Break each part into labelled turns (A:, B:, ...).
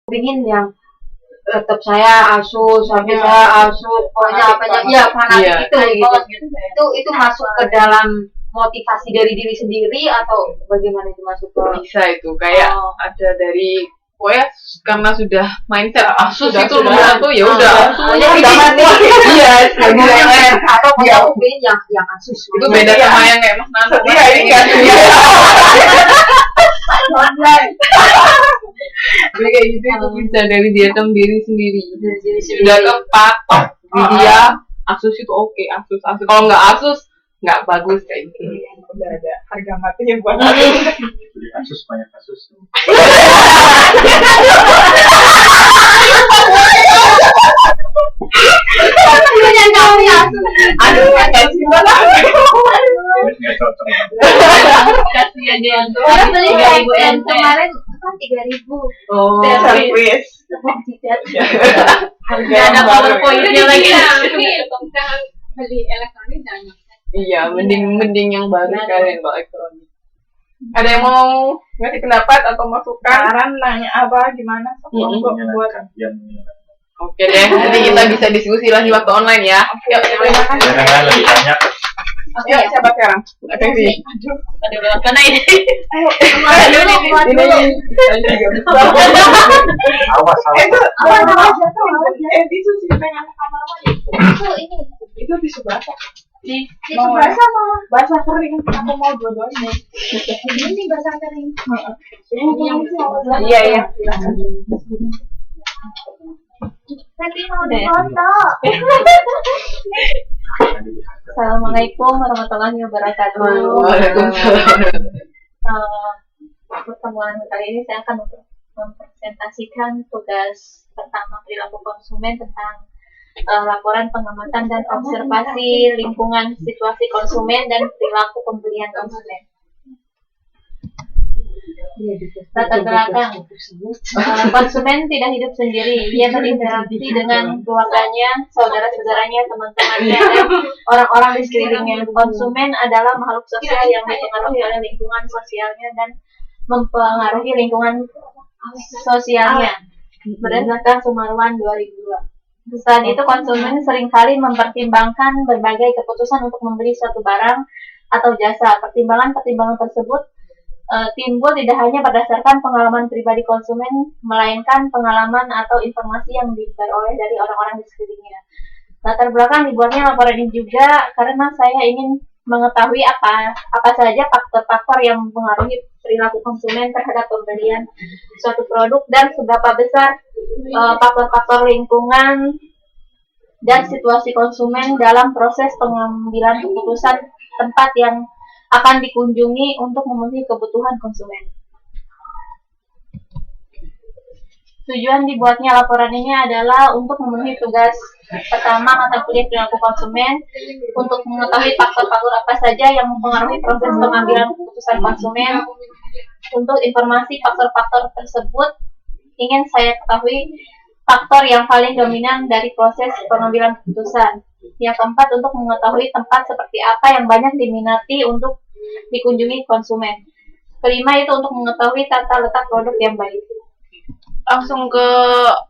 A: Pingin yang tetap saya Asus, sampai saya Asus, pokoknya apa aja, ya fanatik itu masuk ke dalam motivasi dari diri sendiri atau bagaimana itu masuk ke?
B: Bisa itu kayak ada dari pokoknya karena sudah mindset Asus itu nomor satu ya udah
A: atau mau pengen yang Asus
B: itu beda sama yang kayak Mas Nano ini online kayak gitu itu bisa dari dia diri sendiri sudah kepatok di dia Asus itu oke, Asus kalau nggak Asus nggak bagus kayak gitu.
C: Udah ada harga mati yang buat Asus.
D: Beli Asus banyak Asus.
C: Aduh, nggak gimana?
D: Nggak cocok.
C: Kasih aja yang tuh.
A: Yang kemarin kan 3.000.
B: Oh,
C: servis.
B: harga ada PowerPoint-nya lagi.
E: Beli elektronik jangan.
B: Iya, mending yang baru kalian bawa elektronik. Ada yang mau ngasih pendapat atau masukan?
C: Saran nanya apa gimana? Buat
B: Oke deh, nanti kita bisa diskusi lagi waktu online ya. Yuk, terima kasih.
D: Jangan lebih banyak.
B: Yuk, siapa sekarang? Oke sih.
E: Ada berapa mana ini?
D: Awas.
C: Tisu sih pengen kamar mandi. Itu tisu basah.
A: Tisu basah malah
C: Basah kering. Aku mau dua-duanya.
A: ini basah kering.
C: Iya.
A: Nanti mau dipoto.
E: Assalamualaikum warahmatullahi wabarakatuh.
B: Waalaikumsalam.
E: Pertemuan kali ini saya akan mempresentasikan tugas pertama perilaku konsumen tentang laporan pengamatan dan observasi lingkungan situasi konsumen dan perilaku pembelian konsumen. Latar belakang konsumen tidak hidup sendiri, ia berinteraksi dengan keluarganya, saudara-saudaranya, teman-temannya, dan orang-orang di sekelilingnya. Konsumen adalah makhluk sosial yang dipengaruhi oleh lingkungan sosialnya dan mempengaruhi lingkungan sosialnya berdasarkan Sumarwan 2002. Selain itu, konsumen seringkali mempertimbangkan berbagai keputusan untuk membeli suatu barang atau jasa. Pertimbangan-pertimbangan tersebut timbul tidak hanya berdasarkan pengalaman pribadi konsumen, melainkan pengalaman atau informasi yang diperoleh dari orang-orang di sekelilingnya. Latar belakang dibuatnya laporan ini juga karena saya ingin mengetahui apa saja faktor-faktor yang mempengaruhi perilaku konsumen terhadap pembelian suatu produk dan seberapa besar faktor-faktor lingkungan dan situasi konsumen dalam proses pengambilan keputusan tempat yang akan dikunjungi untuk memenuhi kebutuhan konsumen. Tujuan dibuatnya laporan ini adalah untuk memenuhi tugas pertama mata kuliah perilaku konsumen, untuk mengetahui faktor-faktor apa saja yang mempengaruhi proses pengambilan keputusan konsumen. Untuk informasi faktor-faktor tersebut, ingin saya ketahui faktor yang paling dominan dari proses pengambilan keputusan. Yang keempat, untuk mengetahui tempat seperti apa yang banyak diminati untuk dikunjungi konsumen. Kelima, itu untuk mengetahui tata letak produk yang baik.
B: Langsung ke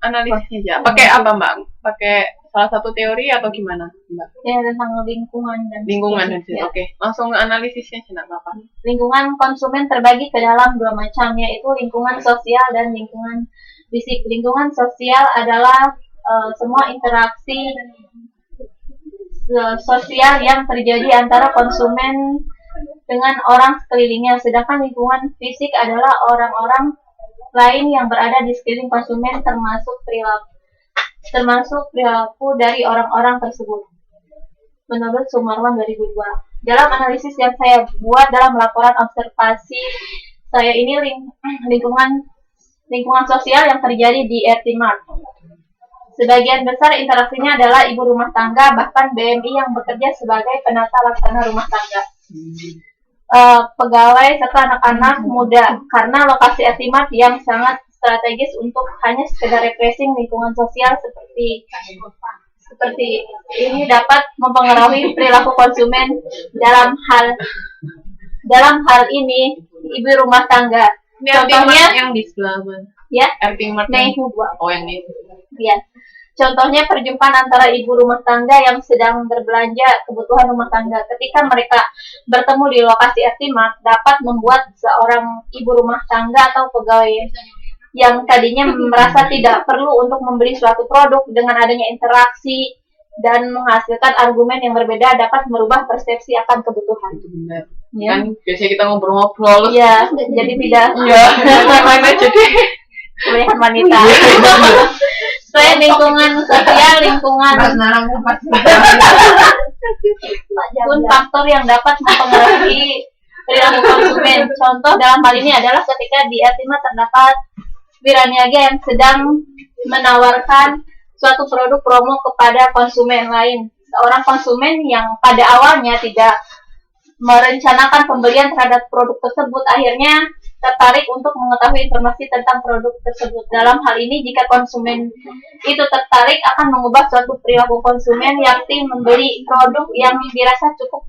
B: analisisnya aja. Pakai apa, Mbak? Pakai salah satu teori atau gimana, Mbak?
E: Ya, tentang lingkungan dan
B: ya. Oke. Langsung ke analisisnya aja, apa?
E: Lingkungan konsumen terbagi ke dalam dua macam, yaitu lingkungan sosial dan lingkungan fisik. Lingkungan sosial adalah semua interaksi sosial yang terjadi antara konsumen dengan orang sekelilingnya, sedangkan lingkungan fisik adalah orang-orang lain yang berada di sekeliling konsumen termasuk perilaku dari orang-orang tersebut. Menurut Sumarwan 2002. Dalam analisis yang saya buat dalam laporan observasi saya ini lingkungan sosial yang terjadi di RT Mart. Sebagian besar interaksinya adalah ibu rumah tangga, bahkan BMI yang bekerja sebagai penata laksana rumah tangga, pegawai serta anak-anak muda, karena lokasi Etimat yang sangat strategis untuk hanya sekedar refreshing lingkungan sosial seperti ini dapat mempengaruhi perilaku konsumen dalam hal ini ibu rumah tangga.
B: Contohnya yang di sebelah mana?
E: Ya,
B: RT Mart.
E: Neihubwa.
B: Oh yang ini.
E: Ya. Contohnya perjumpaan antara ibu rumah tangga yang sedang berbelanja kebutuhan rumah tangga. Ketika mereka bertemu di lokasi RT Mart, dapat membuat seorang ibu rumah tangga atau pegawai yang tadinya merasa tidak perlu untuk membeli suatu produk, dengan adanya interaksi dan menghasilkan argumen yang berbeda dapat merubah persepsi akan kebutuhan.
B: Itu benar.
E: Ya.
B: Kan biasanya kita ngobrol-ngobrol.
E: Ya, jadi tidak
B: Iya. Mana jadi.
E: kebanyakan wanita. Selain lingkungan sosial, lingkungan pun faktor yang dapat mempengaruhi perilaku konsumen. Contoh dalam hal ini adalah ketika di Atima terdapat wiraniaga yang sedang menawarkan suatu produk promo kepada konsumen lain. Seorang konsumen yang pada awalnya tidak merencanakan pembelian terhadap produk tersebut akhirnya tertarik untuk mengetahui informasi tentang produk tersebut. Dalam hal ini, jika konsumen itu tertarik akan mengubah suatu perilaku konsumen, yakni membeli produk yang dirasa cukup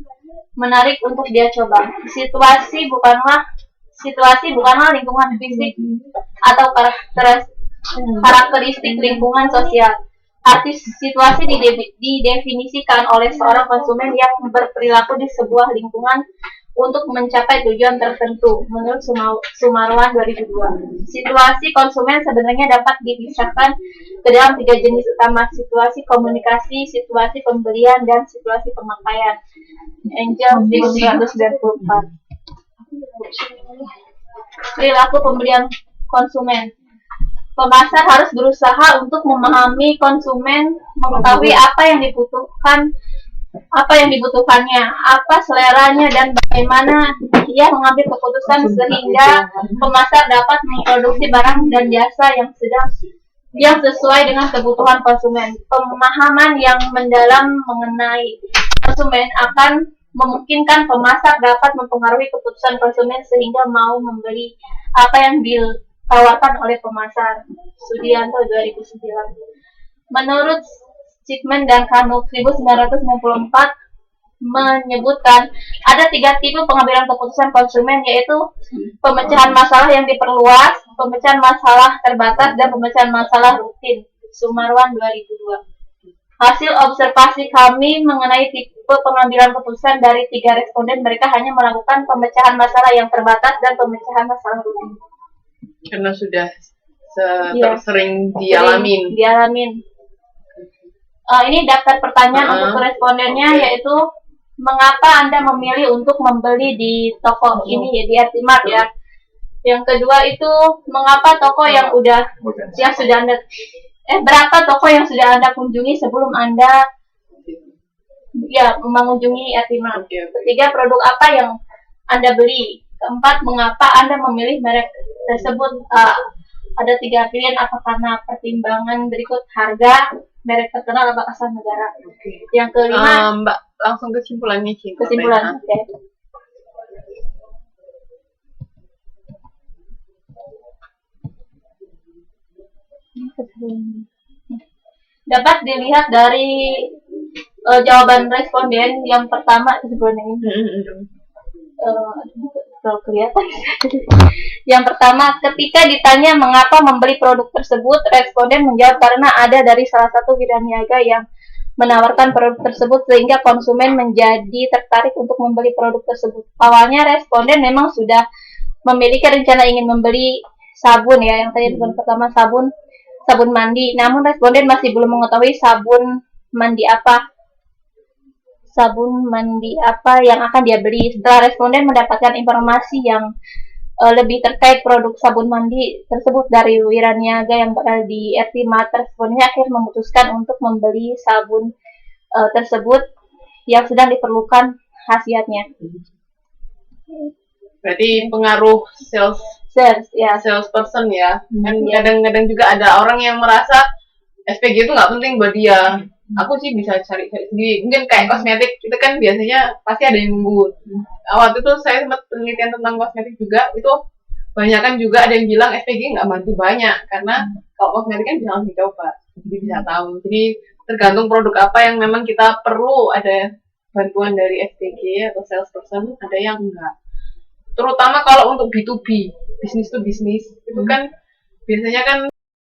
E: menarik untuk dia coba. Situasi bukanlah lingkungan fisik atau karakteristik lingkungan sosial. Arti situasi didefinisikan oleh seorang konsumen yang berperilaku di sebuah lingkungan untuk mencapai tujuan tertentu, menurut Sumarwan 2002. Situasi konsumen sebenarnya dapat dipisahkan ke dalam 3 jenis utama: situasi komunikasi, situasi pembelian, dan situasi pemakaian. Angel 1994. Perilaku pembelian konsumen. Pemasar harus berusaha untuk memahami konsumen, mengetahui apa yang dibutuhkannya, apa seleranya, dan bagaimana ia mengambil keputusan sehingga pemasar dapat memproduksi barang dan jasa yang sesuai dengan kebutuhan konsumen. Pemahaman yang mendalam mengenai konsumen akan memungkinkan pemasar dapat mempengaruhi keputusan konsumen sehingga mau membeli apa yang ditawarkan oleh pemasar. Sudianto 2009. Menurut Sigmund dan Kanuk 1994 menyebutkan ada 3 tipe pengambilan keputusan konsumen, yaitu pemecahan masalah yang diperluas, pemecahan masalah terbatas, dan pemecahan masalah rutin. Sumarwan 2002. Hasil observasi kami mengenai tipe pengambilan keputusan dari 3 responden, mereka hanya melakukan pemecahan masalah yang terbatas dan pemecahan masalah rutin.
B: Karena sudah sering dialamin.
E: Ini daftar pertanyaan untuk respondennya, yaitu mengapa Anda memilih untuk membeli di toko ini, di RT Mart ya. Yang kedua itu mengapa toko yang sudah Anda berapa toko yang sudah Anda kunjungi sebelum Anda mengunjungi RT Mart. Ketiga, produk apa yang Anda beli. Keempat, mengapa Anda memilih merek tersebut. Ada 3 pilihan, apa karena pertimbangan berikut: harga, merek terkenal, apa asal negara. Yang kelima,
B: Mbak, langsung kesimpulannya sih.
E: kesimpulan. Oke. Dapat dilihat dari jawaban responden yang pertama sebenarnya ini. Kalau kelihatan. Yang pertama, ketika ditanya mengapa membeli produk tersebut, responden menjawab karena ada dari salah satu wiraniaga yang menawarkan produk tersebut sehingga konsumen menjadi tertarik untuk membeli produk tersebut. Awalnya responden memang sudah memiliki rencana ingin membeli sabun ya, yang tadi pertama sabun mandi. Namun responden masih belum mengetahui sabun mandi apa yang akan dia beli. Setelah responden mendapatkan informasi yang lebih terkait produk sabun mandi tersebut dari wiraniaga yang berada di RT Mart, respondennya akhirnya memutuskan untuk membeli sabun tersebut yang sedang diperlukan khasiatnya.
B: Berarti pengaruh salesperson ya. Kan kadang-kadang juga ada orang yang merasa SPG itu nggak penting buat dia. Aku sih bisa cari sendiri. Mungkin kayak kosmetik itu kan biasanya pasti ada yang nunggu. Waktu itu saya sempat penelitian tentang kosmetik juga, itu banyak kan juga ada yang bilang SPG nggak bantu banyak karena kalau kosmetik kan bisa langsung dicoba, jadi bisa tahu. Jadi tergantung produk apa yang memang kita perlu ada bantuan dari SPG atau salesperson, ada yang enggak. Terutama kalau untuk B2B, business to business, itu kan biasanya kan